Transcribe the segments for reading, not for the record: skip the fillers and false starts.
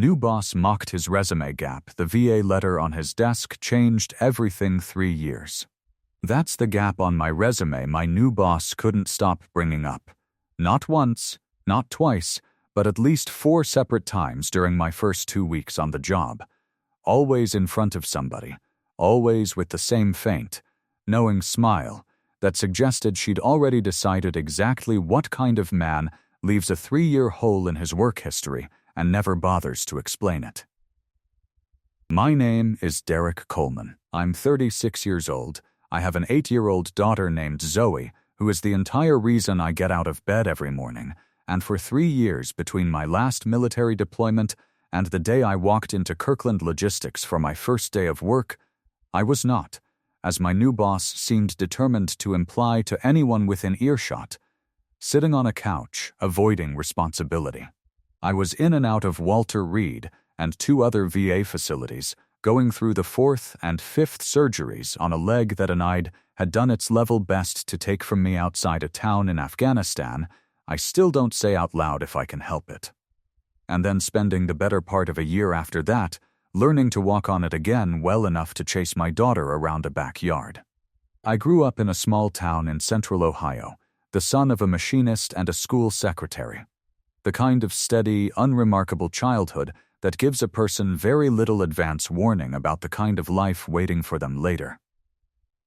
New boss mocked his resume gap. The VA letter on his desk changed everything. 3 years. That's the gap on my resume my new boss couldn't stop bringing up. Not once, not twice, but at least 4 separate times during my first 2 weeks on the job. Always in front of somebody, always with the same faint, knowing smile that suggested she'd already decided exactly what kind of man leaves a 3-year hole in his work history and never bothers to explain it. My name is Derek Coleman. I'm 36 years old. I have an 8-year-old daughter named Zoe, who is the entire reason I get out of bed every morning, and for 3 years between my last military deployment and the day I walked into Kirkland Logistics for my first day of work, I was not, as my new boss seemed determined to imply to anyone within earshot, sitting on a couch, avoiding responsibility. I was in and out of Walter Reed and 2 other VA facilities, going through the 4th and 5th surgeries on a leg that an I'd had done its level best to take from me outside a town in Afghanistan. I still don't say out loud if I can help it. And then spending the better part of a year after that, learning to walk on it again well enough to chase my daughter around a backyard. I grew up in a small town in central Ohio, the son of a machinist and a school secretary. The kind of steady, unremarkable childhood that gives a person very little advance warning about the kind of life waiting for them later.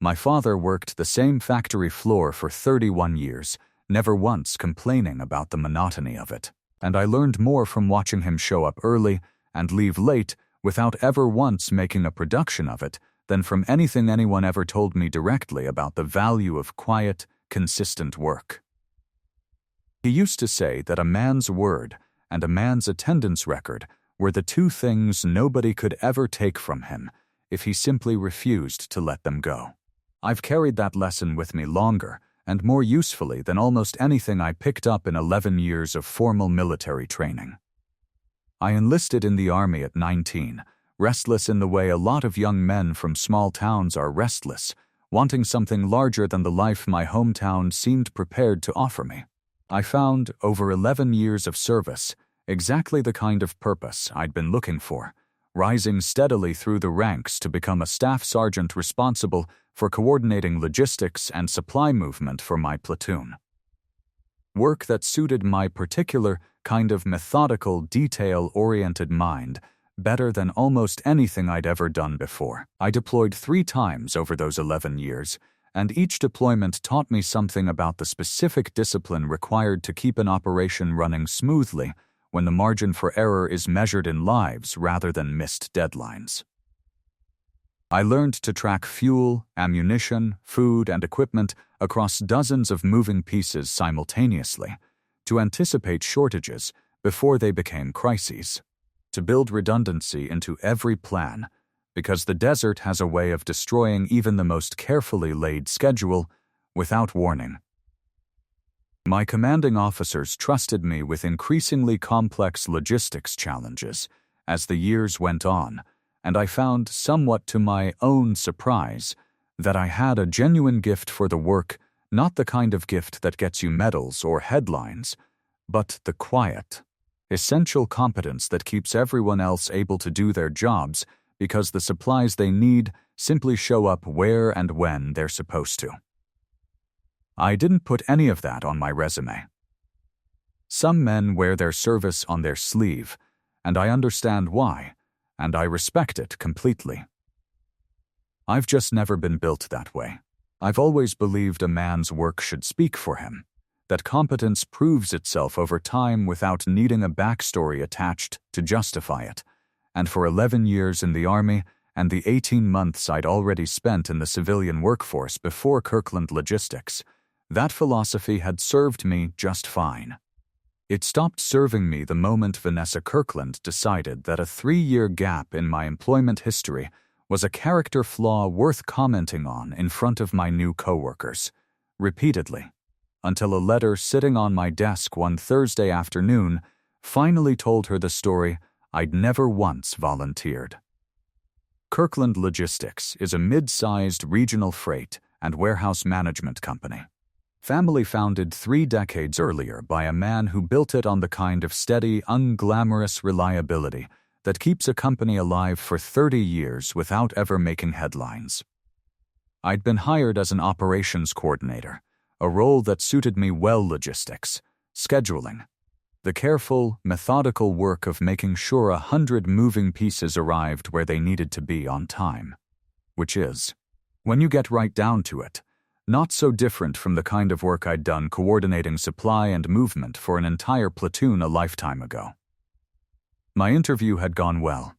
My father worked the same factory floor for 31 years, never once complaining about the monotony of it. And I learned more from watching him show up early and leave late without ever once making a production of it than from anything anyone ever told me directly about the value of quiet, consistent work. He used to say that a man's word and a man's attendance record were the 2 things nobody could ever take from him if he simply refused to let them go. I've carried that lesson with me longer and more usefully than almost anything I picked up in 11 years of formal military training. I enlisted in the Army at 19, restless in the way a lot of young men from small towns are restless, wanting something larger than the life my hometown seemed prepared to offer me. I found, over 11 years of service, exactly the kind of purpose I'd been looking for, rising steadily through the ranks to become a staff sergeant responsible for coordinating logistics and supply movement for my platoon. Work that suited my particular kind of methodical, detail-oriented mind better than almost anything I'd ever done before. I deployed 3 times over those 11 years, and each deployment taught me something about the specific discipline required to keep an operation running smoothly when the margin for error is measured in lives rather than missed deadlines. I learned to track fuel, ammunition, food, and equipment across dozens of moving pieces simultaneously, to anticipate shortages before they became crises, to build redundancy into every plan, because the desert has a way of destroying even the most carefully laid schedule without warning. My commanding officers trusted me with increasingly complex logistics challenges as the years went on, and I found, somewhat to my own surprise, that I had a genuine gift for the work, not the kind of gift that gets you medals or headlines, but the quiet, essential competence that keeps everyone else able to do their jobs because the supplies they need simply show up where and when they're supposed to. I didn't put any of that on my resume. Some men wear their service on their sleeve, and I understand why, and I respect it completely. I've just never been built that way. I've always believed a man's work should speak for him, that competence proves itself over time without needing a backstory attached to justify it, and for 11 years in the Army and the 18 months I'd already spent in the civilian workforce before Kirkland Logistics, that philosophy had served me just fine. It stopped serving me the moment Vanessa Kirkland decided that a 3-year gap in my employment history was a character flaw worth commenting on in front of my new coworkers, repeatedly, until a letter sitting on my desk one Thursday afternoon finally told her the story I'd never once volunteered. Kirkland Logistics is a mid-sized regional freight and warehouse management company. Family founded 3 decades earlier by a man who built it on the kind of steady, unglamorous reliability that keeps a company alive for 30 years without ever making headlines. I'd been hired as an operations coordinator, a role that suited me well: logistics, scheduling, the careful, methodical work of making sure 100 moving pieces arrived where they needed to be on time. Which is, when you get right down to it, not so different from the kind of work I'd done coordinating supply and movement for an entire platoon a lifetime ago. My interview had gone well.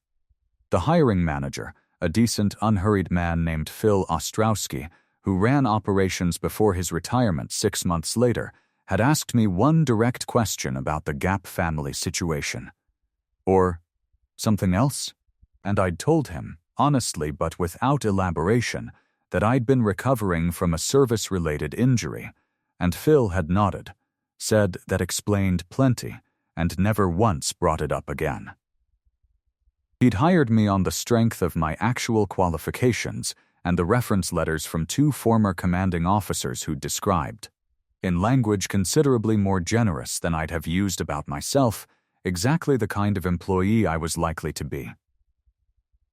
The hiring manager, a decent, unhurried man named Phil Ostrowski, who ran operations before his retirement 6 months later, had asked me one direct question about the Gap family situation. Or something else? And I'd told him, honestly but without elaboration, that I'd been recovering from a service-related injury, and Phil had nodded, said that explained plenty, and never once brought it up again. He'd hired me on the strength of my actual qualifications and the reference letters from 2 former commanding officers who'd described, in language considerably more generous than I'd have used about myself, exactly the kind of employee I was likely to be.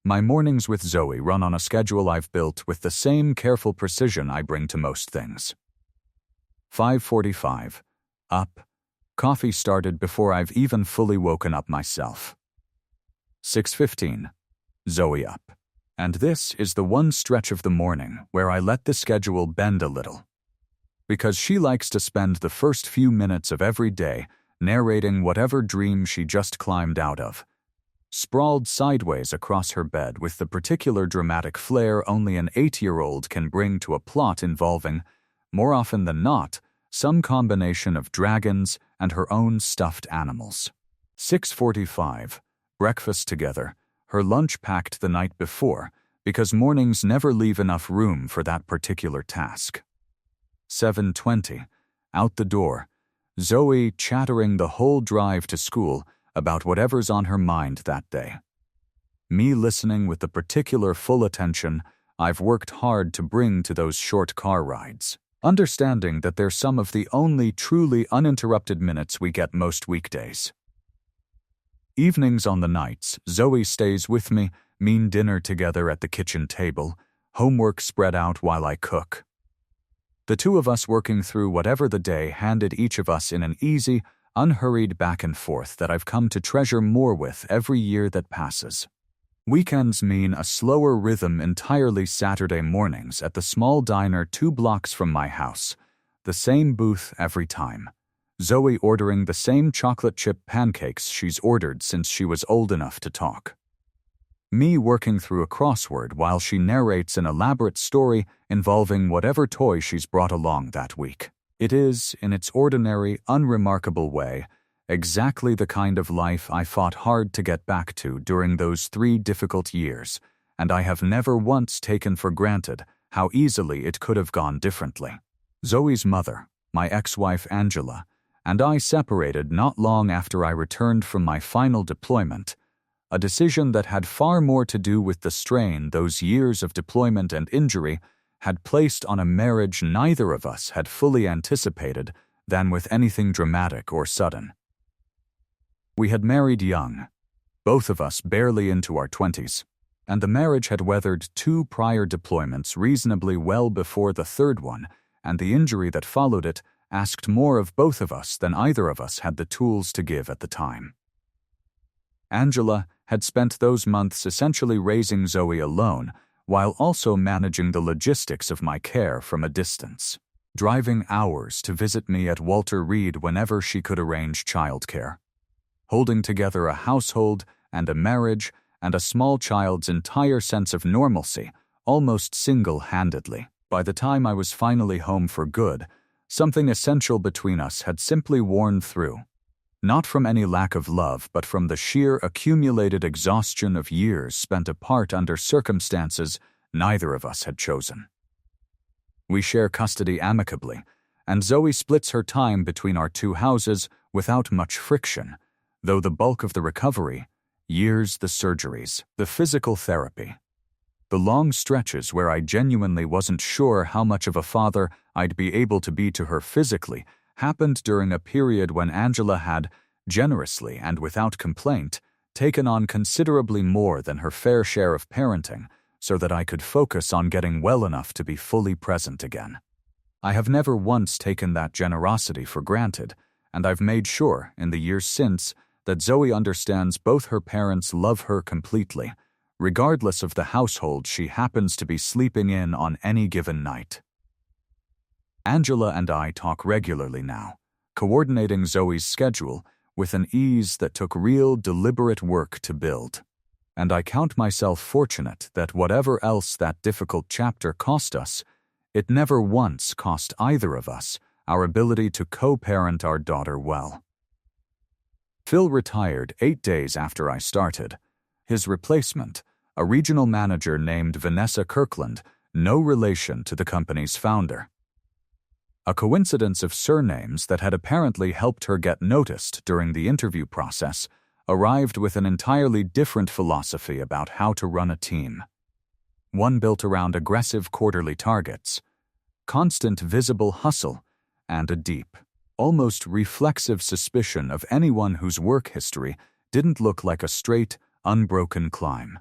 My mornings with Zoe run on a schedule I've built with the same careful precision I bring to most things. 5:45, up, coffee started before I've even fully woken up myself. 6:15, Zoe up. And this is the one stretch of the morning where I let the schedule bend a little. Because she likes to spend the first few minutes of every day narrating whatever dream she just climbed out of, sprawled sideways across her bed with the particular dramatic flair only an 8-year-old can bring to a plot involving, more often than not, some combination of dragons and her own stuffed animals. 6:45, breakfast together, her lunch packed the night before, because mornings never leave enough room for that particular task. 7:20, out the door, Zoe chattering the whole drive to school about whatever's on her mind that day. Me listening with the particular full attention I've worked hard to bring to those short car rides, understanding that they're some of the only truly uninterrupted minutes we get most weekdays. Evenings on the nights, Zoe stays with me, mean dinner together at the kitchen table, homework spread out while I cook. The two of us working through whatever the day handed each of us in an easy, unhurried back and forth that I've come to treasure more with every year that passes. Weekends mean a slower rhythm entirely Saturday mornings at the small diner 2 blocks from my house, the same booth every time. Zoe ordering the same chocolate chip pancakes she's ordered since she was old enough to talk. Me working through a crossword while she narrates an elaborate story involving whatever toy she's brought along that week. It is, in its ordinary, unremarkable way, exactly the kind of life I fought hard to get back to during those 3 difficult years, and I have never once taken for granted how easily it could have gone differently. Zoe's mother, my ex-wife Angela, and I separated not long after I returned from my final deployment, a decision that had far more to do with the strain those years of deployment and injury had placed on a marriage neither of us had fully anticipated than with anything dramatic or sudden. We had married young, both of us barely into our 20s, and the marriage had weathered 2 prior deployments reasonably well before the 3rd one, and the injury that followed it asked more of both of us than either of us had the tools to give at the time. Angela had spent those months essentially raising Zoe alone, while also managing the logistics of my care from a distance, driving hours to visit me at Walter Reed whenever she could arrange childcare, holding together a household and a marriage and a small child's entire sense of normalcy, almost single-handedly. By the time I was finally home for good, something essential between us had simply worn through, not from any lack of love, but from the sheer accumulated exhaustion of years spent apart under circumstances neither of us had chosen. We share custody amicably, and Zoe splits her time between our 2 houses without much friction, though the bulk of the recovery, years the surgeries, the physical therapy, the long stretches where I genuinely wasn't sure how much of a father I'd be able to be to her physically, happened during a period when Angela had, generously and without complaint, taken on considerably more than her fair share of parenting so that I could focus on getting well enough to be fully present again. I have never once taken that generosity for granted, and I've made sure, in the years since, that Zoe understands both her parents love her completely, regardless of the household she happens to be sleeping in on any given night. Angela and I talk regularly now, coordinating Zoe's schedule with an ease that took real, deliberate work to build. And I count myself fortunate that whatever else that difficult chapter cost us, it never once cost either of us our ability to co-parent our daughter well. Phil retired 8 days after I started. His replacement, a regional manager named Vanessa Kirkland, no relation to the company's founder. A coincidence of surnames that had apparently helped her get noticed during the interview process, arrived with an entirely different philosophy about how to run a team. One built around aggressive quarterly targets, constant visible hustle, and a deep, almost reflexive suspicion of anyone whose work history didn't look like a straight, unbroken climb.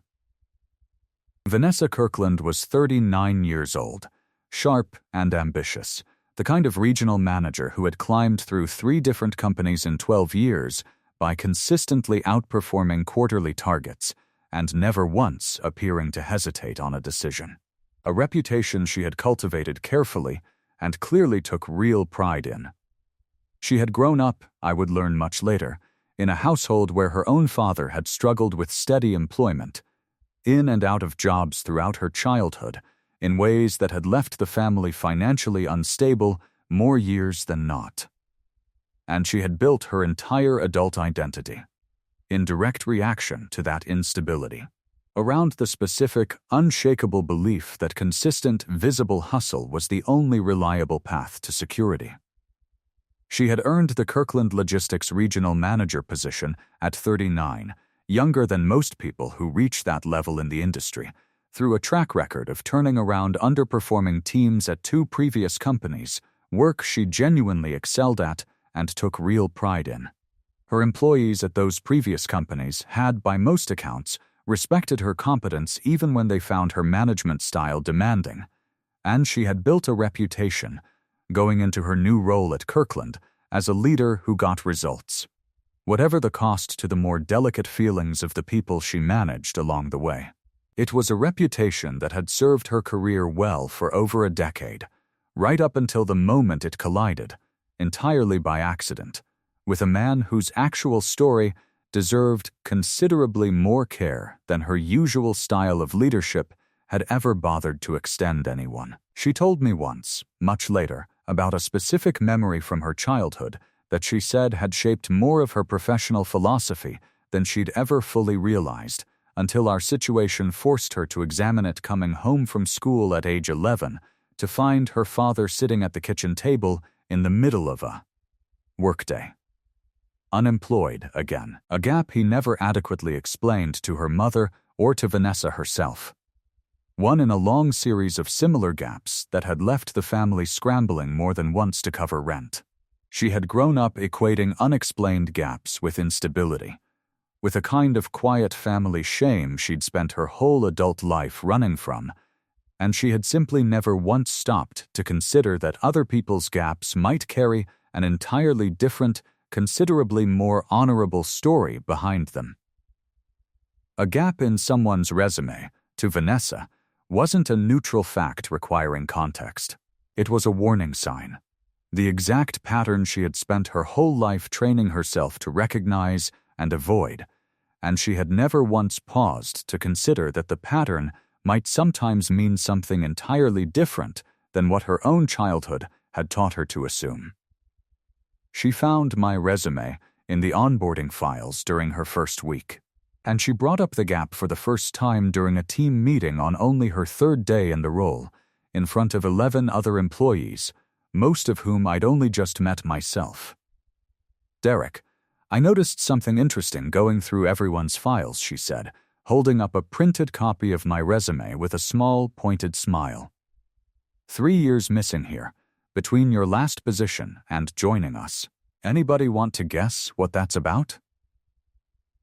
Vanessa Kirkland was 39 years old, sharp and ambitious, the kind of regional manager who had climbed through 3 different companies in 12 years by consistently outperforming quarterly targets and never once appearing to hesitate on a decision. A reputation she had cultivated carefully and clearly took real pride in. She had grown up, I would learn much later, in a household where her own father had struggled with steady employment, in and out of jobs throughout her childhood, in ways that had left the family financially unstable more years than not. And she had built her entire adult identity, in direct reaction to that instability, around the specific, unshakable belief that consistent, visible hustle was the only reliable path to security. She had earned the Kirkland Logistics regional manager position at 39, younger than most people who reach that level in the industry, through a track record of turning around underperforming teams at 2 previous companies, work she genuinely excelled at and took real pride in. Her employees at those previous companies had, by most accounts, respected her competence even when they found her management style demanding, and she had built a reputation, going into her new role at Kirkland, as a leader who got results, whatever the cost to the more delicate feelings of the people she managed along the way. It was a reputation that had served her career well for over a decade, right up until the moment it collided, entirely by accident, with a man whose actual story deserved considerably more care than her usual style of leadership had ever bothered to extend anyone. She told me once, much later, about a specific memory from her childhood that she said had shaped more of her professional philosophy than she'd ever fully realized, until our situation forced her to examine it coming home from school at age 11 to find her father sitting at the kitchen table in the middle of a workday. Unemployed again, a gap he never adequately explained to her mother or to Vanessa herself. One in a long series of similar gaps that had left the family scrambling more than once to cover rent. She had grown up equating unexplained gaps with instability, with a kind of quiet family shame she'd spent her whole adult life running from, and she had simply never once stopped to consider that other people's gaps might carry an entirely different, considerably more honorable story behind them. A gap in someone's resume, to Vanessa, wasn't a neutral fact requiring context. It was a warning sign, the exact pattern she had spent her whole life training herself to recognize and avoid, and she had never once paused to consider that the pattern might sometimes mean something entirely different than what her own childhood had taught her to assume. She found my resume in the onboarding files during her first week, and she brought up the gap for the first time during a team meeting on only her 3rd day in the role, in front of 11 other employees, most of whom I'd only just met myself. "Derek, I noticed something interesting going through everyone's files," she said, holding up a printed copy of my resume with a small, pointed smile. 3 years missing here, between your last position and joining us. Anybody want to guess what that's about?"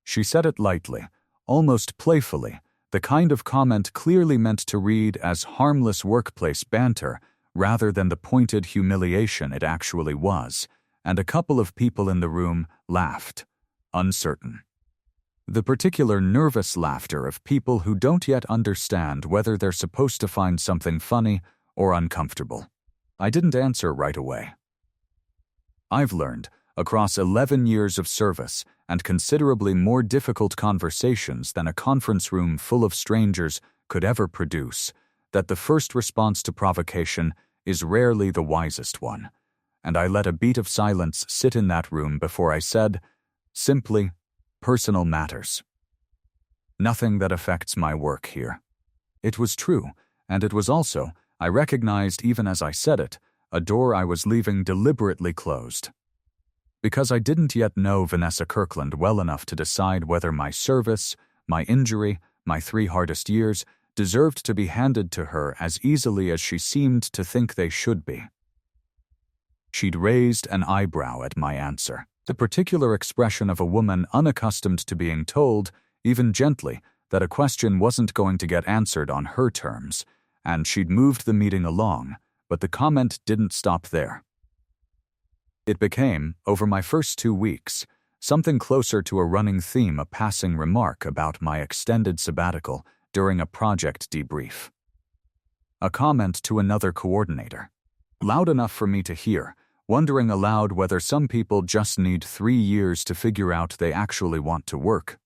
She said it lightly, almost playfully, the kind of comment clearly meant to read as harmless workplace banter rather than the pointed humiliation it actually was, and a couple of people in the room laughed, uncertain. The particular nervous laughter of people who don't yet understand whether they're supposed to find something funny or uncomfortable. I didn't answer right away. I've learned, across 11 years of service and considerably more difficult conversations than a conference room full of strangers could ever produce, that the first response to provocation is rarely the wisest one, and I let a beat of silence sit in that room before I said, simply, personal matters. Nothing that affects my work here. It was true, and it was also, I recognized even as I said it, a door I was leaving deliberately closed. Because I didn't yet know Vanessa Kirkland well enough to decide whether my service, my injury, my 3 hardest years deserved to be handed to her as easily as she seemed to think they should be. She'd raised an eyebrow at my answer, the particular expression of a woman unaccustomed to being told, even gently, that a question wasn't going to get answered on her terms, and she'd moved the meeting along, but the comment didn't stop there. It became, over my first 2 weeks, something closer to a running theme, a passing remark about my extended sabbatical during a project debrief. A comment to another coordinator, loud enough for me to hear, wondering aloud whether some people just need 3 years to figure out they actually want to work.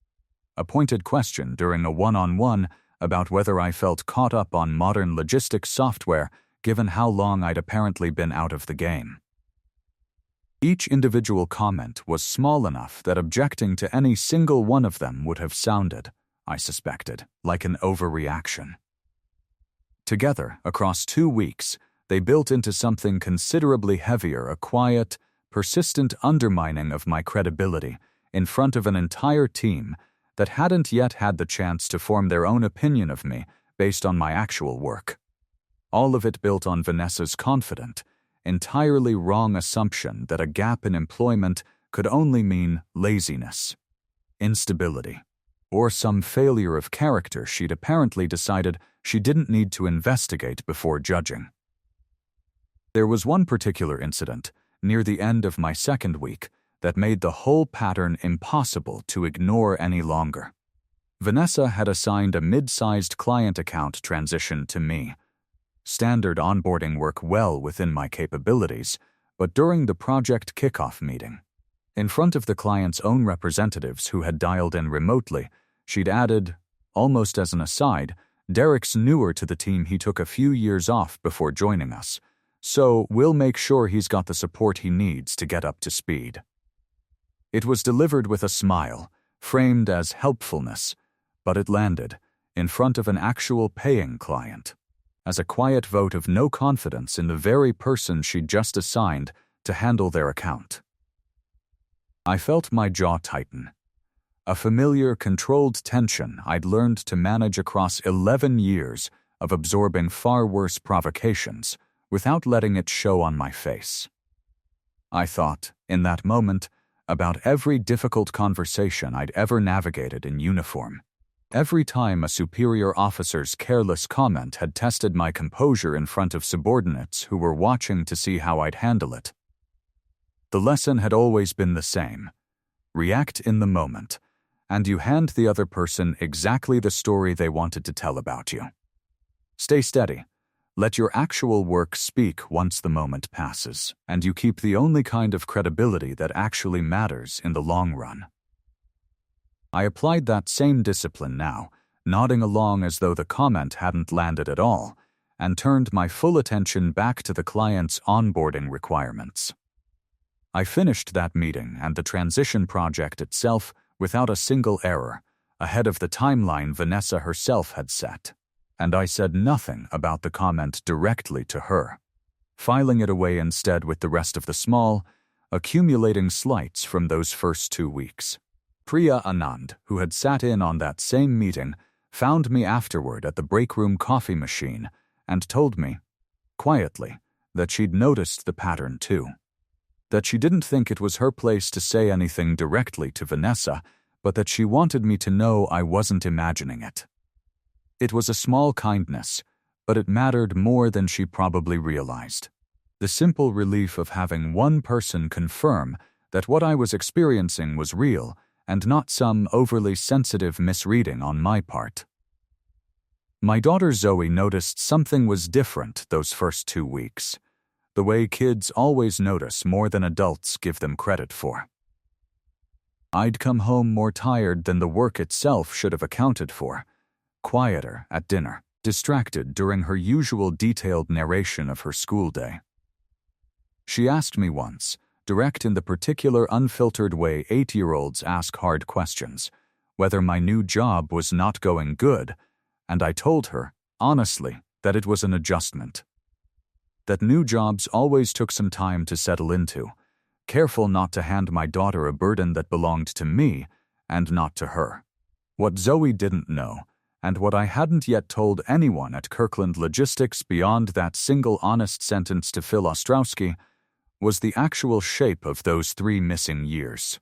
A pointed question during a one-on-one about whether I felt caught up on modern logistics software given how long I'd apparently been out of the game. Each individual comment was small enough that objecting to any single one of them would have sounded, I suspected, like an overreaction. Together, across 2 weeks, they built into something considerably heavier, a quiet, persistent undermining of my credibility in front of an entire team that hadn't yet had the chance to form their own opinion of me based on my actual work. All of it built on Vanessa's confident, entirely wrong assumption that a gap in employment could only mean laziness, instability, or some failure of character she'd apparently decided she didn't need to investigate before judging. There was one particular incident, near the end of my 2nd week, that made the whole pattern impossible to ignore any longer. Vanessa had assigned a mid-sized client account transition to me. Standard onboarding work well within my capabilities, but during the project kickoff meeting, in front of the client's own representatives who had dialed in remotely, she'd added, almost as an aside, Derek's newer to the team. He took a few years off before joining us, so we'll make sure he's got the support he needs to get up to speed. It was delivered with a smile, framed as helpfulness, but it landed, in front of an actual paying client, as a quiet vote of no confidence in the very person she'd just assigned to handle their account. I felt my jaw tighten. A familiar, controlled tension I'd learned to manage across 11 years of absorbing far worse provocations without letting it show on my face. I thought, in that moment, about every difficult conversation I'd ever navigated in uniform. Every time a superior officer's careless comment had tested my composure in front of subordinates who were watching to see how I'd handle it. The lesson had always been the same. React in the moment, and you hand the other person exactly the story they wanted to tell about you. Stay steady. Let your actual work speak once the moment passes, and you keep the only kind of credibility that actually matters in the long run. I applied that same discipline now, nodding along as though the comment hadn't landed at all, and turned my full attention back to the client's onboarding requirements. I finished that meeting and the transition project itself without a single error, ahead of the timeline Vanessa herself had set, and I said nothing about the comment directly to her, filing it away instead with the rest of the small, accumulating slights from those first 2 weeks. Priya Anand, who had sat in on that same meeting, found me afterward at the break room coffee machine and told me, quietly, that she'd noticed the pattern too. That she didn't think it was her place to say anything directly to Vanessa, but that she wanted me to know I wasn't imagining it. It was a small kindness, but it mattered more than she probably realized. The simple relief of having one person confirm that what I was experiencing was real and not some overly sensitive misreading on my part. My daughter Zoe noticed something was different those first 2 weeks, the way kids always notice more than adults give them credit for. I'd come home more tired than the work itself should have accounted for, quieter at dinner, distracted during her usual detailed narration of her school day. She asked me once, direct in the particular unfiltered way 8-year-olds ask hard questions, whether my new job was not going good, and I told her, honestly, that it was an adjustment. That new jobs always took some time to settle into, careful not to hand my daughter a burden that belonged to me and not to her. What Zoe didn't know, and what I hadn't yet told anyone at Kirkland Logistics beyond that single honest sentence to Phil Ostrowski, was the actual shape of those 3 missing years.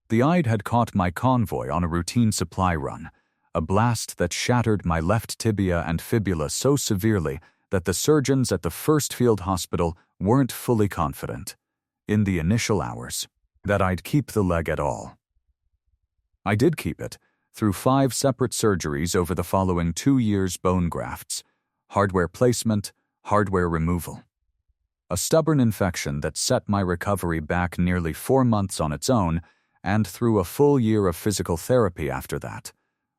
The Ide had caught my convoy on a routine supply run, a blast that shattered my left tibia and fibula so severely that the surgeons at the first field hospital weren't fully confident, in the initial hours, that I'd keep the leg at all. I did keep it, through 5 separate surgeries over the following 2 years: bone grafts, hardware placement, hardware removal. A stubborn infection that set my recovery back nearly 4 months on its own, and through a full year of physical therapy after that,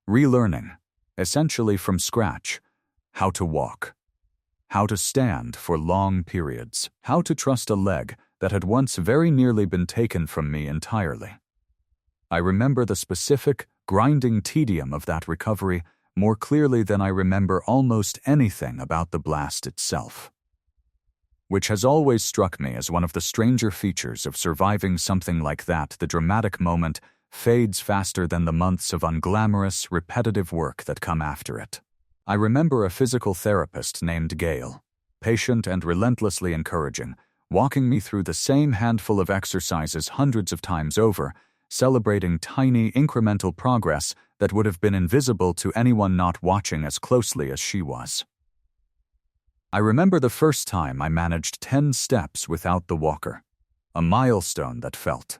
relearning, essentially from scratch, how to walk, how to stand for long periods, how to trust a leg that had once very nearly been taken from me entirely. I remember the specific, grinding tedium of that recovery more clearly than I remember almost anything about the blast itself, which has always struck me as one of the stranger features of surviving something like that. The dramatic moment fades faster than the months of unglamorous, repetitive work that come after it. I remember a physical therapist named Gail, patient and relentlessly encouraging, walking me through the same handful of exercises hundreds of times over, celebrating tiny, incremental progress that would have been invisible to anyone not watching as closely as she was. I remember the first time I managed 10 steps without the walker, a milestone that felt,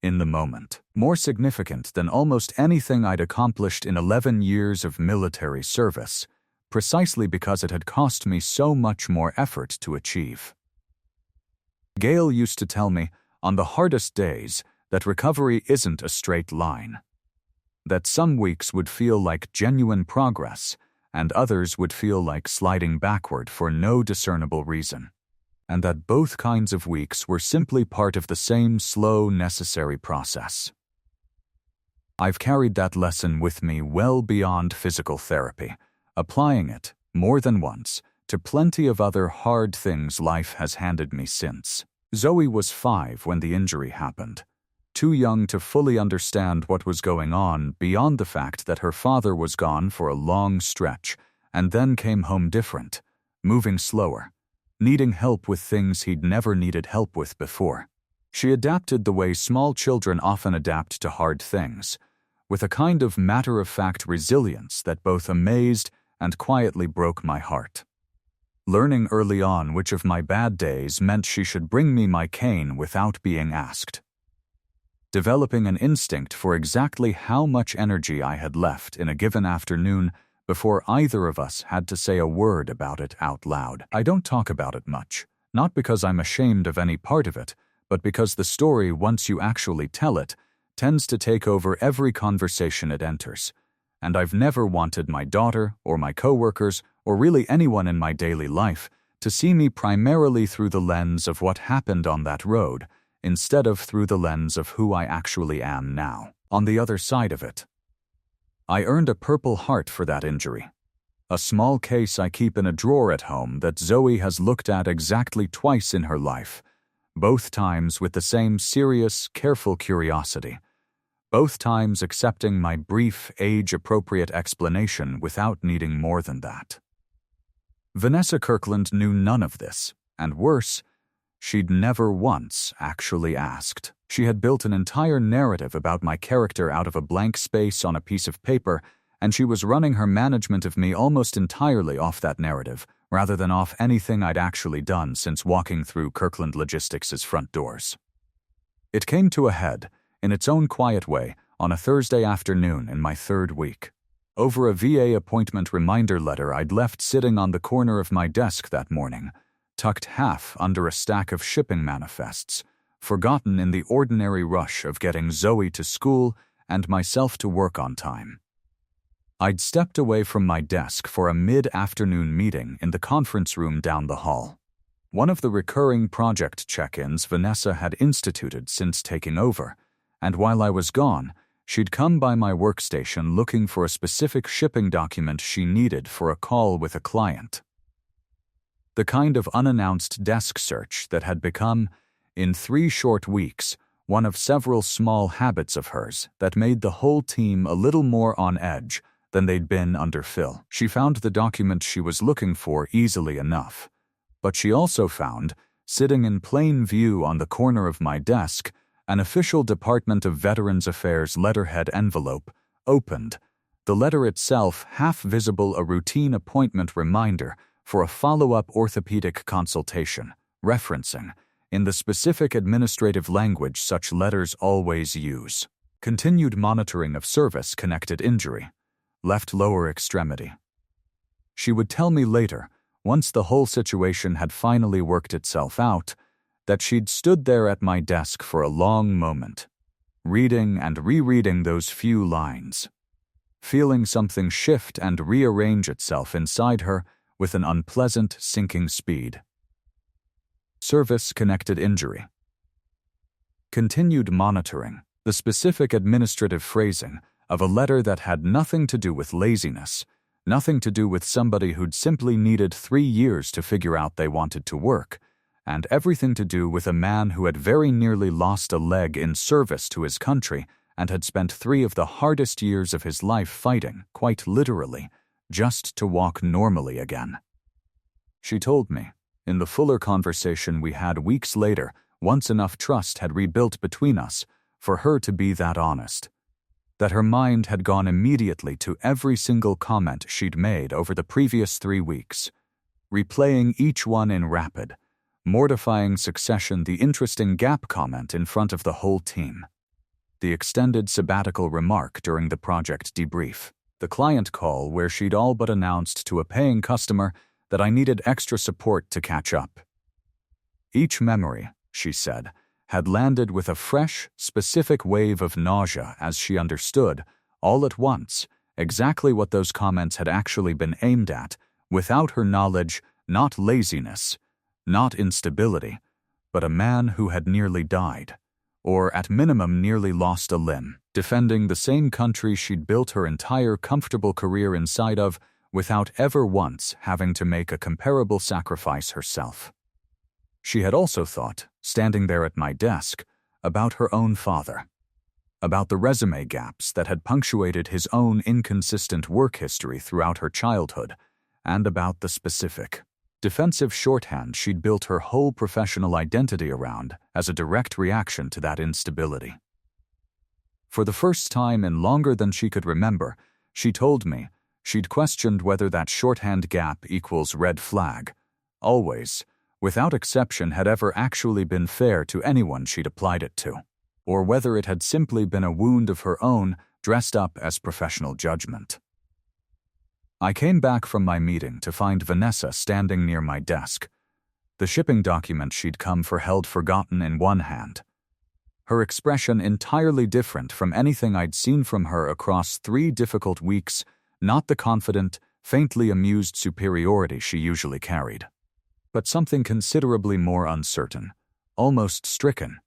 in the moment, more significant than almost anything I'd accomplished in 11 years of military service, precisely because it had cost me so much more effort to achieve. Gail used to tell me, on the hardest days, that recovery isn't a straight line. That some weeks would feel like genuine progress, and others would feel like sliding backward for no discernible reason, and that both kinds of weeks were simply part of the same slow, necessary process. I've carried that lesson with me well beyond physical therapy, applying it, more than once, to plenty of other hard things life has handed me since. Zoe was 5 when the injury happened, too young to fully understand what was going on beyond the fact that her father was gone for a long stretch and then came home different, moving slower, needing help with things he'd never needed help with before. She adapted the way small children often adapt to hard things, with a kind of matter-of-fact resilience that both amazed and quietly broke my heart. Learning early on which of my bad days meant she should bring me my cane without being asked. Developing an instinct for exactly how much energy I had left in a given afternoon before either of us had to say a word about it out loud. I don't talk about it much, not because I'm ashamed of any part of it, but because the story, once you actually tell it, tends to take over every conversation it enters, and I've never wanted my daughter or my coworkers or really anyone in my daily life to see me primarily through the lens of what happened on that road, instead of through the lens of who I actually am now, on the other side of it. I earned a Purple Heart for that injury, a small case I keep in a drawer at home that Zoe has looked at exactly twice in her life, both times with the same serious, careful curiosity, both times accepting my brief, age-appropriate explanation without needing more than that. Vanessa Kirkland knew none of this, and worse, she'd never once actually asked. She had built an entire narrative about my character out of a blank space on a piece of paper, and she was running her management of me almost entirely off that narrative, rather than off anything I'd actually done since walking through Kirkland Logistics' front doors. It came to a head, in its own quiet way, on a Thursday afternoon in my 3rd week. Over a VA appointment reminder letter I'd left sitting on the corner of my desk that morning, tucked half under a stack of shipping manifests, forgotten in the ordinary rush of getting Zoe to school and myself to work on time. I'd stepped away from my desk for a mid-afternoon meeting in the conference room down the hall. One of the recurring project check-ins Vanessa had instituted since taking over, and while I was gone, she'd come by my workstation looking for a specific shipping document she needed for a call with a client. The kind of unannounced desk search that had become, in 3 short weeks, one of several small habits of hers that made the whole team a little more on edge than they'd been under Phil. She found the document she was looking for easily enough, but she also found, sitting in plain view on the corner of my desk, an official Department of Veterans Affairs letterhead envelope, opened, the letter itself half visible, a routine appointment reminder for a follow-up orthopedic consultation, referencing, in the specific administrative language such letters always use, continued monitoring of service-connected injury, left lower extremity. She would tell me later, once the whole situation had finally worked itself out, that she'd stood there at my desk for a long moment, reading and rereading those few lines, feeling something shift and rearrange itself inside her with an unpleasant sinking speed. Service-connected injury. Continued monitoring, the specific administrative phrasing of a letter that had nothing to do with laziness, nothing to do with somebody who'd simply needed 3 years to figure out they wanted to work, and everything to do with a man who had very nearly lost a leg in service to his country and had spent 3 of the hardest years of his life fighting, quite literally, just to walk normally again. She told me, in the fuller conversation we had weeks later, once enough trust had rebuilt between us for her to be that honest, that her mind had gone immediately to every single comment she'd made over the previous 3 weeks, replaying each one in rapid, mortifying succession, the interesting gap comment in front of the whole team, the extended sabbatical remark during the project debrief, the client call where she'd all but announced to a paying customer that I needed extra support to catch up. Each memory, she said, had landed with a fresh, specific wave of nausea as she understood, all at once, exactly what those comments had actually been aimed at, without her knowledge, not laziness, not instability, but a man who had nearly died, or at minimum nearly lost a limb, defending the same country she'd built her entire comfortable career inside of without ever once having to make a comparable sacrifice herself. She had also thought, standing there at my desk, about her own father, about the resume gaps that had punctuated his own inconsistent work history throughout her childhood, and about the specific, defensive shorthand she'd built her whole professional identity around as a direct reaction to that instability. For the first time in longer than she could remember, she told me she'd questioned whether that shorthand gap equals red flag, always, without exception, had ever actually been fair to anyone she'd applied it to, or whether it had simply been a wound of her own dressed up as professional judgment. I came back from my meeting to find Vanessa standing near my desk, the shipping document she'd come for held forgotten in one hand, her expression entirely different from anything I'd seen from her across 3 difficult weeks, not the confident, faintly amused superiority she usually carried, but something considerably more uncertain, almost stricken.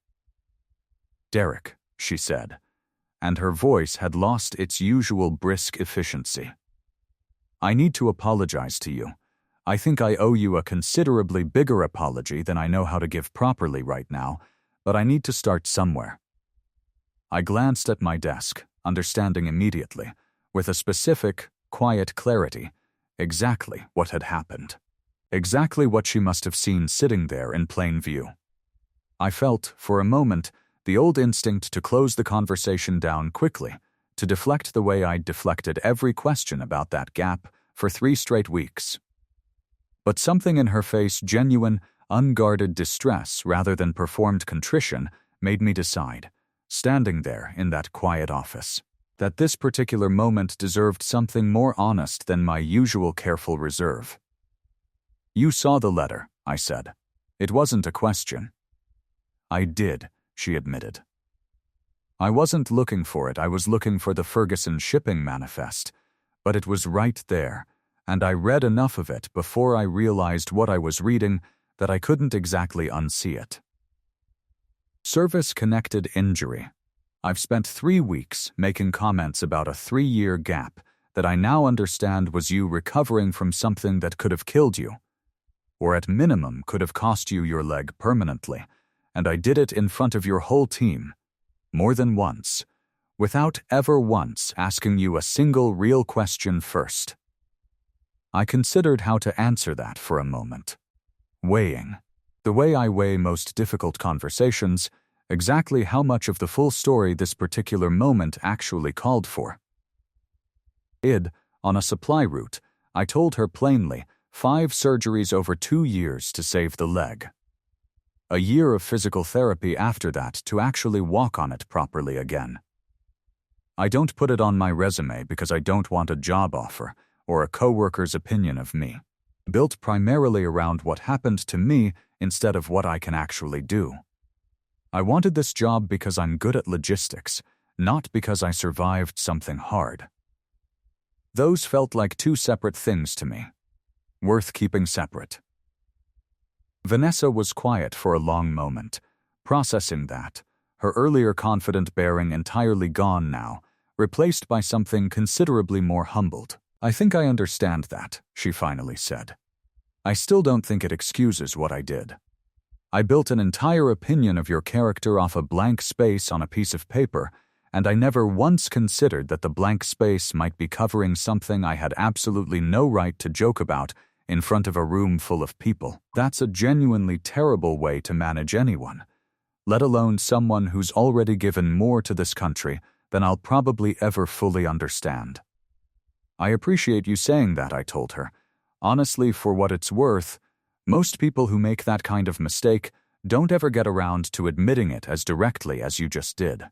"Derek," she said, and her voice had lost its usual brisk efficiency. "I need to apologize to you. I think I owe you a considerably bigger apology than I know how to give properly right now, but I need to start somewhere." I glanced at my desk, understanding immediately, with a specific, quiet clarity, exactly what had happened. Exactly what she must have seen sitting there in plain view. I felt, for a moment, The old instinct to close the conversation down quickly, to deflect the way I'd deflected every question about that gap for 3 straight weeks. But something in her face, genuine, unguarded distress rather than performed contrition, made me decide, standing there in that quiet office, that this particular moment deserved something more honest than my usual careful reserve. "You saw the letter," I said. "It wasn't a question." "I did," she admitted. "I wasn't looking for it, I was looking for the Ferguson shipping manifest, but it was right there, and I read enough of it before I realized what I was reading that I couldn't exactly unsee it." Service-connected injury. I've spent 3 weeks making comments about a 3-year gap that I now understand was you recovering from something that could have killed you, or at minimum could have cost you your leg permanently, and I did it in front of your whole team, more than once, without ever once asking you a single real question first. I considered how to answer that for a moment. Weighing. The way I weigh most difficult conversations, exactly how much of the full story this particular moment actually called for. On a supply route, I told her plainly, 5 surgeries over 2 years to save the leg. A year of physical therapy after that to actually walk on it properly again. I don't put it on my resume because I don't want a job offer or a coworker's opinion of me, built primarily around what happened to me instead of what I can actually do. I wanted this job because I'm good at logistics, not because I survived something hard. Those felt like 2 separate things to me, worth keeping separate. Vanessa was quiet for a long moment, processing that, her earlier confident bearing entirely gone now, replaced by something considerably more humbled. "I think I understand that," she finally said. "I still don't think it excuses what I did. I built an entire opinion of your character off a blank space on a piece of paper, and I never once considered that the blank space might be covering something I had absolutely no right to joke about in front of a room full of people. That's a genuinely terrible way to manage anyone, let alone someone who's already given more to this country than I'll probably ever fully understand." "I appreciate you saying that," I told her. "Honestly, for what it's worth, most people who make that kind of mistake don't ever get around to admitting it as directly as you just did."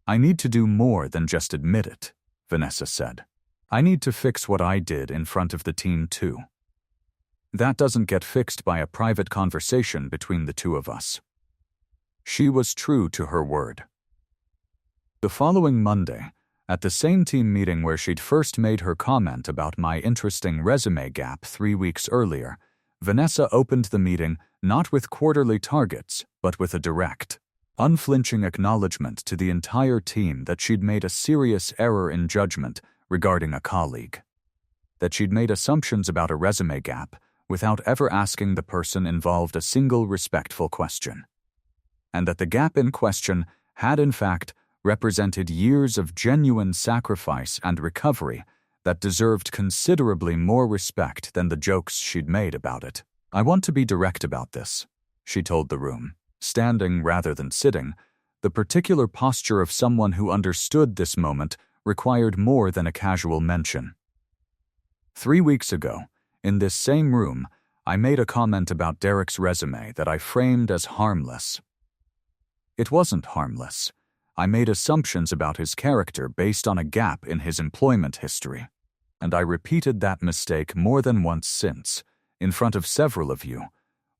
"I need to do more than just admit it," Vanessa said. "I need to fix what I did in front of the team too. That doesn't get fixed by a private conversation between the 2 of us." She was true to her word. The following Monday, at the same team meeting where she'd first made her comment about my interesting resume gap 3 weeks earlier, Vanessa opened the meeting not with quarterly targets, but with a direct, unflinching acknowledgement to the entire team that she'd made a serious error in judgment regarding a colleague, that she'd made assumptions about a resume gap without ever asking the person involved a single respectful question, and that the gap in question had in fact represented years of genuine sacrifice and recovery that deserved considerably more respect than the jokes she'd made about it. "I want to be direct about this," she told the room, standing rather than sitting. The particular posture of someone who understood this moment required more than a casual mention. 3 weeks ago, in this same room, I made a comment about Derek's resume that I framed as harmless. It wasn't harmless. I made assumptions about his character based on a gap in his employment history, and I repeated that mistake more than once since, in front of several of you,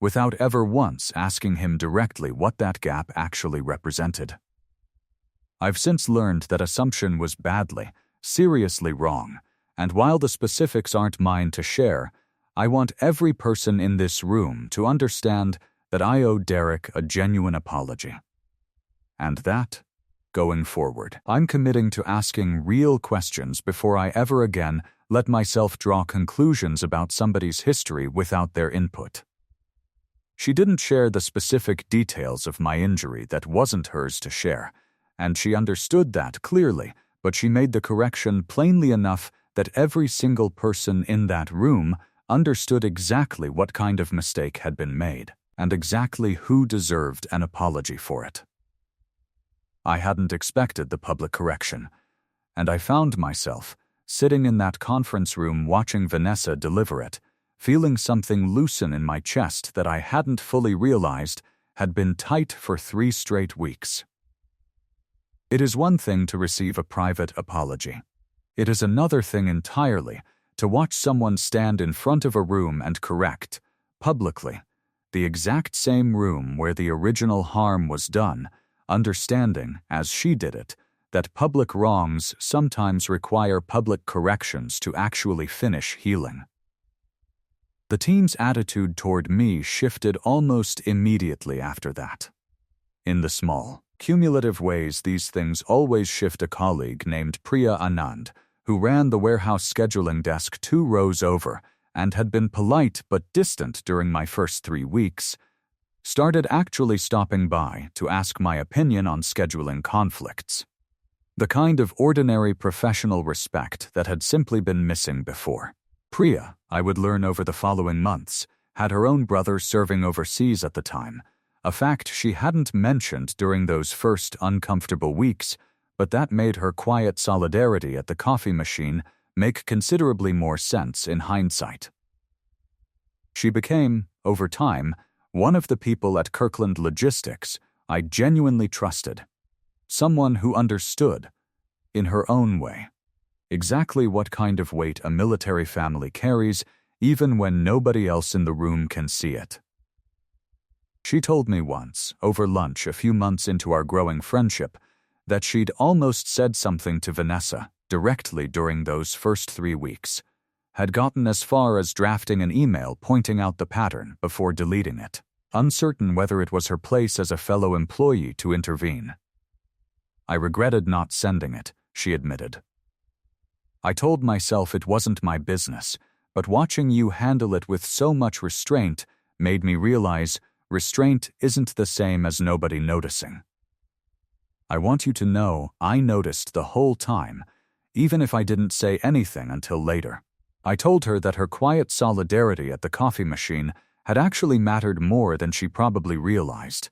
without ever once asking him directly what that gap actually represented. I've since learned that assumption was badly, seriously wrong, and while the specifics aren't mine to share, I want every person in this room to understand that I owe Derek a genuine apology. And that, going forward, I'm committing to asking real questions before I ever again let myself draw conclusions about somebody's history without their input. She didn't share the specific details of my injury that wasn't hers to share, and she understood that clearly, but she made the correction plainly enough that every single person in that room understood exactly what kind of mistake had been made, and exactly who deserved an apology for it. I hadn't expected the public correction, and I found myself sitting in that conference room watching Vanessa deliver it, feeling something loosen in my chest that I hadn't fully realized had been tight for 3 straight weeks. It is one thing to receive a private apology. It is another thing entirely to watch someone stand in front of a room and correct, publicly, the exact same room where the original harm was done, understanding, as she did it, that public wrongs sometimes require public corrections to actually finish healing. The team's attitude toward me shifted almost immediately after that. In the small, cumulative ways these things always shift, a colleague named Priya Anand, who ran the warehouse scheduling desk 2 rows over and had been polite but distant during my first 3 weeks, started actually stopping by to ask my opinion on scheduling conflicts. The kind of ordinary professional respect that had simply been missing before. Priya, I would learn over the following months, had her own brother serving overseas at the time, a fact she hadn't mentioned during those first uncomfortable weeks, but that made her quiet solidarity at the coffee machine make considerably more sense in hindsight. She became, over time, one of the people at Kirkland Logistics I genuinely trusted. Someone who understood, in her own way, exactly what kind of weight a military family carries, even when nobody else in the room can see it. She told me once, over lunch a few months into our growing friendship, that she'd almost said something to Vanessa directly during those first 3 weeks, had gotten as far as drafting an email pointing out the pattern before deleting it, uncertain whether it was her place as a fellow employee to intervene. I regretted not sending it, she admitted. I told myself it wasn't my business, but watching you handle it with so much restraint made me realize restraint isn't the same as nobody noticing. I want you to know I noticed the whole time, even if I didn't say anything until later. I told her that her quiet solidarity at the coffee machine had actually mattered more than she probably realized.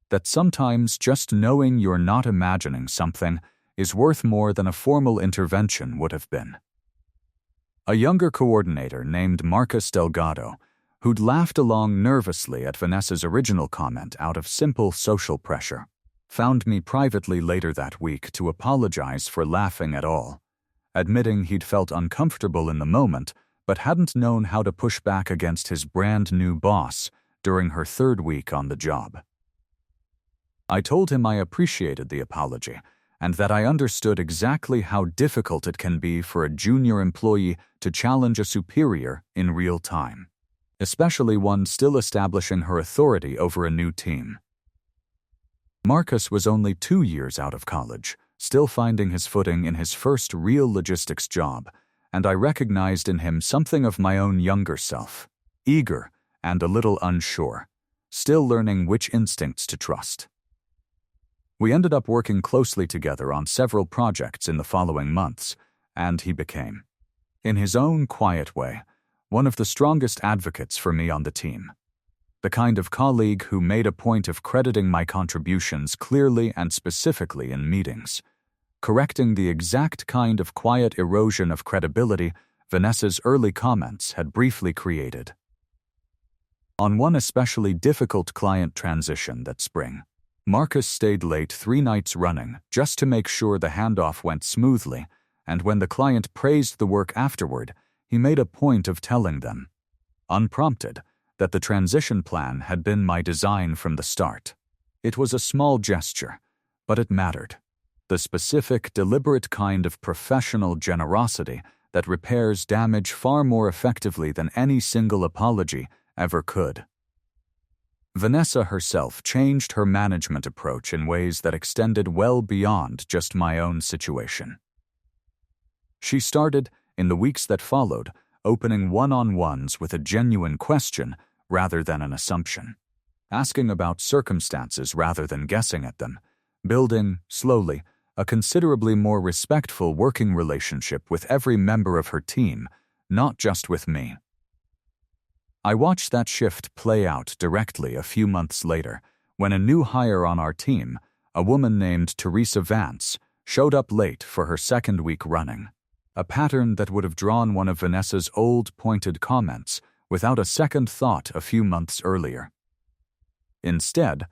That sometimes just knowing you're not imagining something is worth more than a formal intervention would have been. A younger coordinator named Marcus Delgado, who'd laughed along nervously at Vanessa's original comment out of simple social pressure, found me privately later that week to apologize for laughing at all, admitting he'd felt uncomfortable in the moment but hadn't known how to push back against his brand-new boss during her 3rd week on the job. I told him I appreciated the apology and that I understood exactly how difficult it can be for a junior employee to challenge a superior in real time, especially one still establishing her authority over a new team. Marcus was only 2 years out of college, still finding his footing in his first real logistics job, and I recognized in him something of my own younger self, eager and a little unsure, still learning which instincts to trust. We ended up working closely together on several projects in the following months, and he became, in his own quiet way, one of the strongest advocates for me on the team. The kind of colleague who made a point of crediting my contributions clearly and specifically in meetings, correcting the exact kind of quiet erosion of credibility Vanessa's early comments had briefly created. On one especially difficult client transition that spring, Marcus stayed late 3 nights running just to make sure the handoff went smoothly, and when the client praised the work afterward, he made a point of telling them, unprompted, that the transition plan had been my design from the start. It was a small gesture, but it mattered. The specific, deliberate kind of professional generosity that repairs damage far more effectively than any single apology ever could. Vanessa herself changed her management approach in ways that extended well beyond just my own situation. She started, in the weeks that followed, opening one-on-ones with a genuine question rather than an assumption, asking about circumstances rather than guessing at them, building, slowly, a considerably more respectful working relationship with every member of her team, not just with me. I watched that shift play out directly a few months later, when a new hire on our team, a woman named Teresa Vance, showed up late for her second week running, a pattern that would have drawn one of Vanessa's old pointed comments without a second thought a few months earlier. Instead,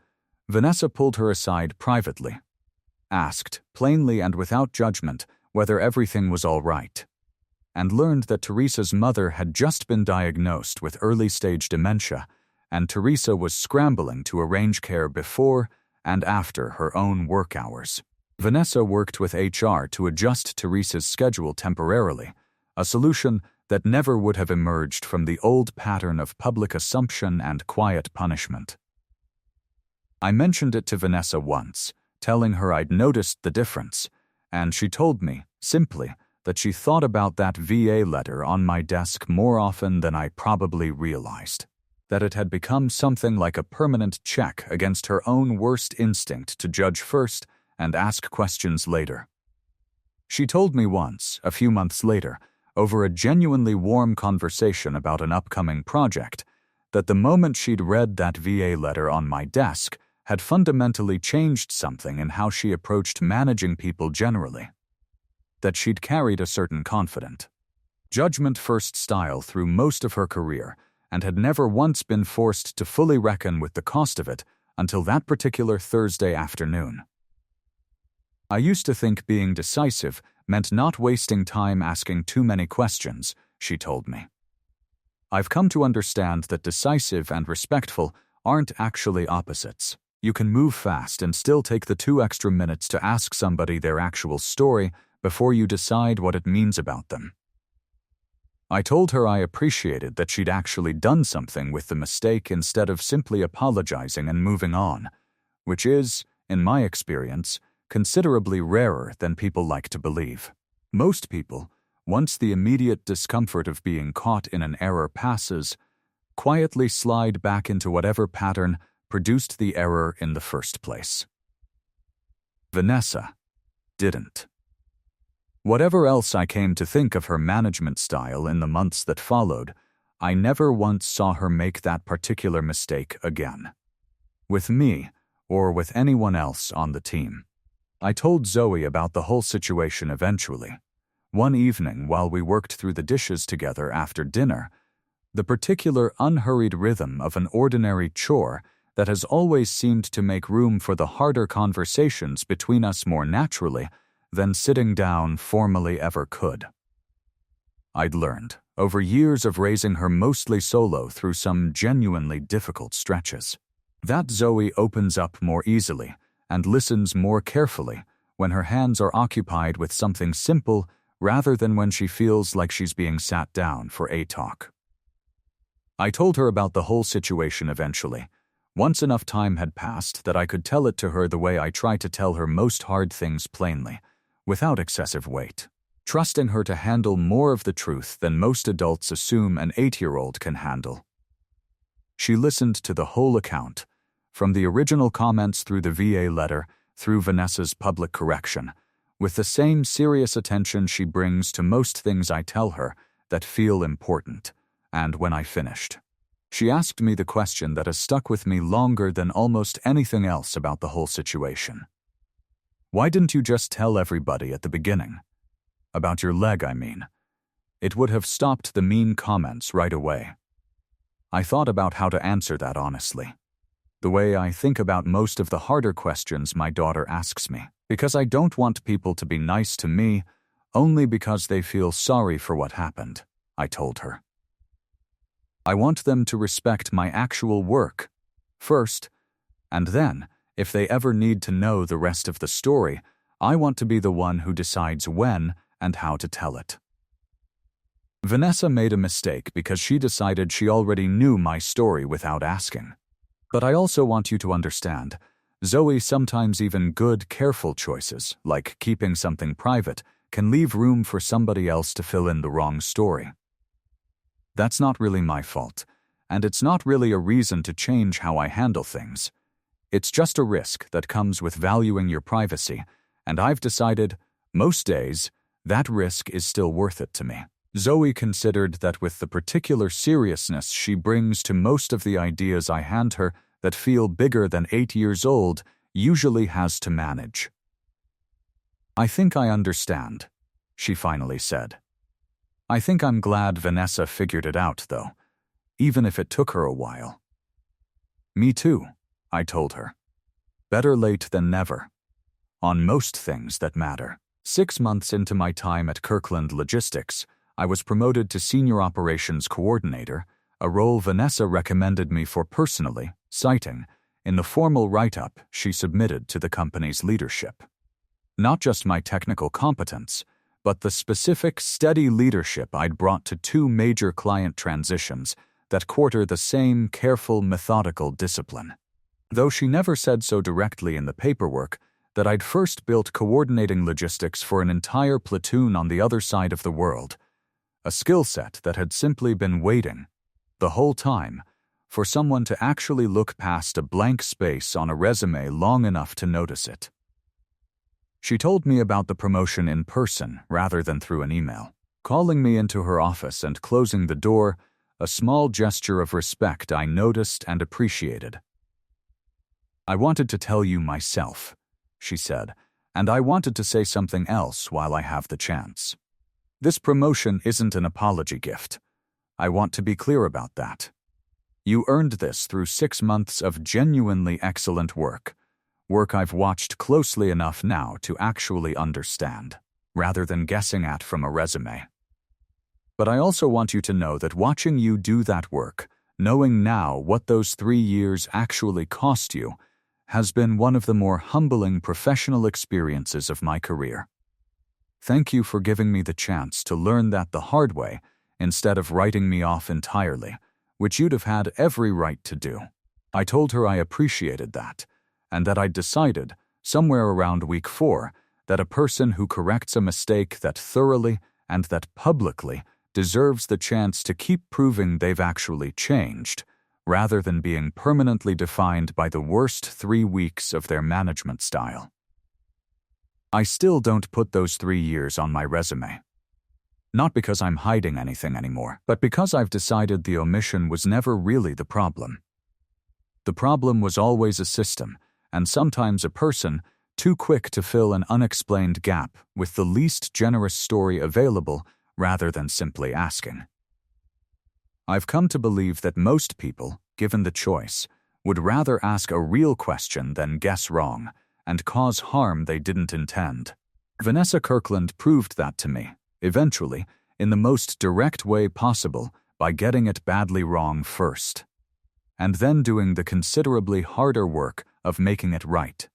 Vanessa pulled her aside privately, asked, plainly and without judgment, whether everything was all right, and learned that Teresa's mother had just been diagnosed with early-stage dementia, and Teresa was scrambling to arrange care before and after her own work hours. Vanessa worked with HR to adjust Teresa's schedule temporarily, a solution that never would have emerged from the old pattern of public assumption and quiet punishment. I mentioned it to Vanessa once, telling her I'd noticed the difference, and she told me, simply, that she thought about that VA letter on my desk more often than I probably realized, that it had become something like a permanent check against her own worst instinct to judge first and ask questions later. She told me once, a few months later, over a genuinely warm conversation about an upcoming project, that the moment she'd read that VA letter on my desk had fundamentally changed something in how she approached managing people generally. That she'd carried a certain confident, judgment-first style through most of her career and had never once been forced to fully reckon with the cost of it until that particular Thursday afternoon. I used to think being decisive meant not wasting time asking too many questions, she told me. I've come to understand that decisive and respectful aren't actually opposites. You can move fast and still take the 2 extra minutes to ask somebody their actual story before you decide what it means about them. I told her I appreciated that she'd actually done something with the mistake instead of simply apologizing and moving on, which is, in my experience, considerably rarer than people like to believe. Most people, once the immediate discomfort of being caught in an error passes, quietly slide back into whatever pattern produced the error in the first place. Vanessa didn't. Whatever else I came to think of her management style in the months that followed, I never once saw her make that particular mistake again. With me, or with anyone else on the team. I told Zoe about the whole situation eventually. One evening while we worked through the dishes together after dinner, the particular unhurried rhythm of an ordinary chore that has always seemed to make room for the harder conversations between us more naturally than sitting down formally ever could. I'd learned, over years of raising her mostly solo through some genuinely difficult stretches, that Zoe opens up more easily and listens more carefully when her hands are occupied with something simple rather than when she feels like she's being sat down for a talk. I told her about the whole situation eventually, once enough time had passed that I could tell it to her the way I try to tell her most hard things plainly, without excessive weight, trusting her to handle more of the truth than most adults assume an 8-year-old can handle. She listened to the whole account, from the original comments through the VA letter through Vanessa's public correction, with the same serious attention she brings to most things I tell her that feel important, and when I finished, she asked me the question that has stuck with me longer than almost anything else about the whole situation. Why didn't you just tell everybody at the beginning? About your leg, I mean. It would have stopped the mean comments right away. I thought about how to answer that honestly, the way I think about most of the harder questions my daughter asks me, because I don't want people to be nice to me only because they feel sorry for what happened, I told her. I want them to respect my actual work first, and then, if they ever need to know the rest of the story, I want to be the one who decides when and how to tell it. Vanessa made a mistake because she decided she already knew my story without asking. But I also want you to understand, Zoe, sometimes even good, careful choices, like keeping something private, can leave room for somebody else to fill in the wrong story. That's not really my fault, and it's not really a reason to change how I handle things. It's just a risk that comes with valuing your privacy, and I've decided, most days, that risk is still worth it to me. Zoe considered that with the particular seriousness she brings to most of the ideas I hand her that feel bigger than 8 years old, usually has to manage. "I think I understand," she finally said. "I think I'm glad Vanessa figured it out, though, even if it took her a while." "Me too," I told her. "Better late than never. On most things that matter." 6 months into my time at Kirkland Logistics, I was promoted to Senior Operations Coordinator, a role Vanessa recommended me for personally, citing, in the formal write-up she submitted to the company's leadership, not just my technical competence, but the specific, steady leadership I'd brought to 2 major client transitions that quarter the same careful, methodical discipline. Though she never said so directly in the paperwork, that I'd first built coordinating logistics for an entire platoon on the other side of the world, a skill set that had simply been waiting, the whole time, for someone to actually look past a blank space on a resume long enough to notice it. She told me about the promotion in person rather than through an email, calling me into her office and closing the door, a small gesture of respect I noticed and appreciated. "I wanted to tell you myself," she said, "and I wanted to say something else while I have the chance. This promotion isn't an apology gift. I want to be clear about that. You earned this through 6 months of genuinely excellent work I've watched closely enough now to actually understand, rather than guessing at from a resume. But I also want you to know that watching you do that work, knowing now what those 3 years actually cost you, has been one of the more humbling professional experiences of my career. Thank you for giving me the chance to learn that the hard way instead of writing me off entirely, which you'd have had every right to do." I told her I appreciated that, and that I'd decided, somewhere around week 4, that a person who corrects a mistake that thoroughly and that publicly deserves the chance to keep proving they've actually changed, rather than being permanently defined by the worst 3 weeks of their management style. I still don't put those 3 years on my resume. Not because I'm hiding anything anymore, but because I've decided the omission was never really the problem. The problem was always a system, and sometimes a person, too quick to fill an unexplained gap with the least generous story available rather than simply asking. I've come to believe that most people, given the choice, would rather ask a real question than guess wrong and cause harm they didn't intend. Vanessa Kirkland proved that to me, eventually, in the most direct way possible by getting it badly wrong first, and then doing the considerably harder work of making it right,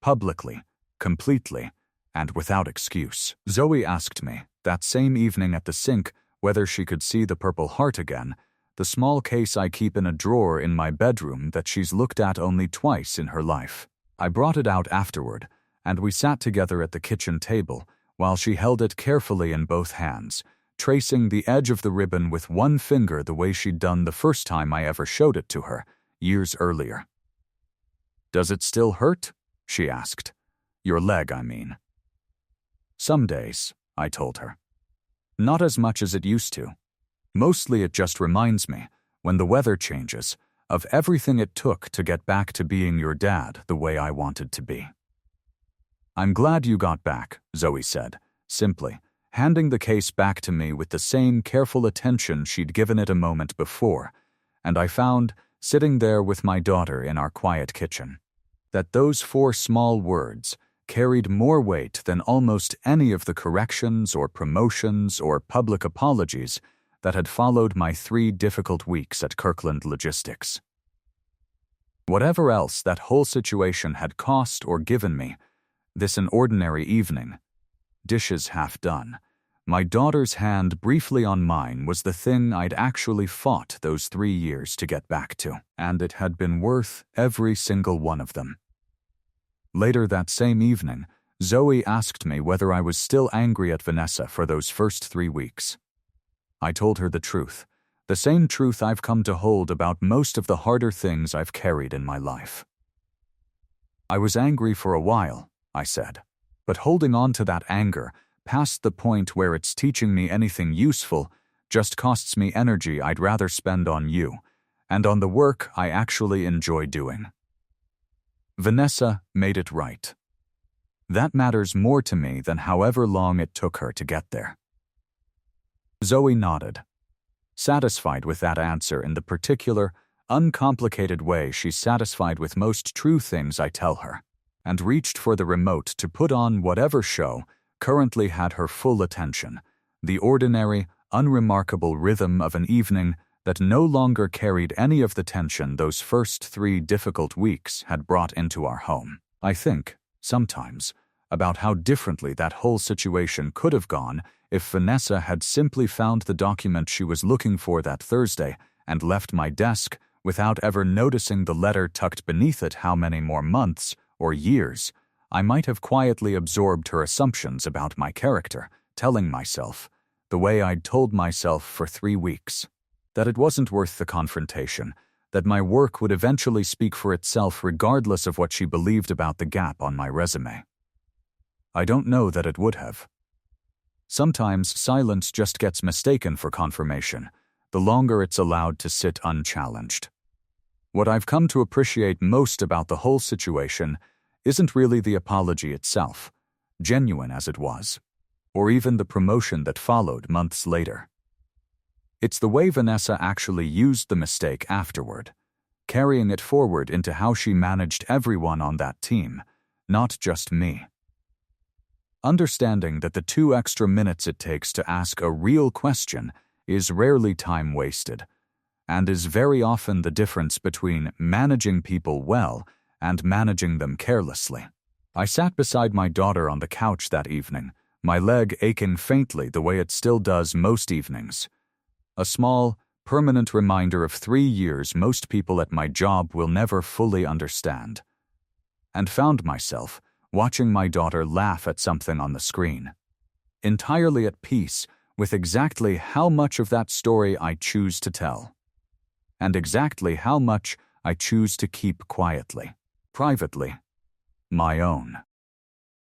publicly, completely, and without excuse. Zoe asked me, that same evening at the sink, whether she could see the Purple Heart again, the small case I keep in a drawer in my bedroom that she's looked at only twice in her life. I brought it out afterward, and we sat together at the kitchen table while she held it carefully in both hands, tracing the edge of the ribbon with one finger the way she'd done the first time I ever showed it to her, years earlier. "Does it still hurt?" she asked. "Your leg, I mean." "Some days," I told her. "Not as much as it used to. Mostly it just reminds me, when the weather changes, of everything it took to get back to being your dad the way I wanted to be." "I'm glad you got back," Zoe said, simply, handing the case back to me with the same careful attention she'd given it a moment before, and I found, sitting there with my daughter in our quiet kitchen, that those 4 small words carried more weight than almost any of the corrections or promotions or public apologies that had followed my 3 difficult weeks at Kirkland Logistics. Whatever else that whole situation had cost or given me, this an ordinary evening, dishes half done, my daughter's hand briefly on mine was the thing I'd actually fought those 3 years to get back to, and it had been worth every single one of them. Later that same evening, Zoe asked me whether I was still angry at Vanessa for those first 3 weeks. I told her the truth, the same truth I've come to hold about most of the harder things I've carried in my life. "I was angry for a while," I said, "but holding on to that anger past the point where it's teaching me anything useful just costs me energy I'd rather spend on you and on the work I actually enjoy doing." Vanessa made it right. That matters more to me than however long it took her to get there. Zoe nodded, satisfied with that answer in the particular, uncomplicated way she's satisfied with most true things I tell her, and reached for the remote to put on whatever show currently had her full attention, the ordinary, unremarkable rhythm of an evening that no longer carried any of the tension those first 3 difficult weeks had brought into our home. I think, sometimes, about how differently that whole situation could have gone if Vanessa had simply found the document she was looking for that Thursday and left my desk without ever noticing the letter tucked beneath it. How many more months or years I might have quietly absorbed her assumptions about my character, telling myself, the way I'd told myself for 3 weeks, that it wasn't worth the confrontation, that my work would eventually speak for itself regardless of what she believed about the gap on my resume. I don't know that it would have. Sometimes silence just gets mistaken for confirmation, the longer it's allowed to sit unchallenged. What I've come to appreciate most about the whole situation isn't really the apology itself, genuine as it was, or even the promotion that followed months later. It's the way Vanessa actually used the mistake afterward, carrying it forward into how she managed everyone on that team, not just me. Understanding that the 2 extra minutes it takes to ask a real question is rarely time wasted, and is very often the difference between managing people well and managing them carelessly. I sat beside my daughter on the couch that evening, my leg aching faintly the way it still does most evenings. A small, permanent reminder of 3 years most people at my job will never fully understand. And found myself watching my daughter laugh at something on the screen, entirely at peace with exactly how much of that story I choose to tell, and exactly how much I choose to keep quietly, privately, my own.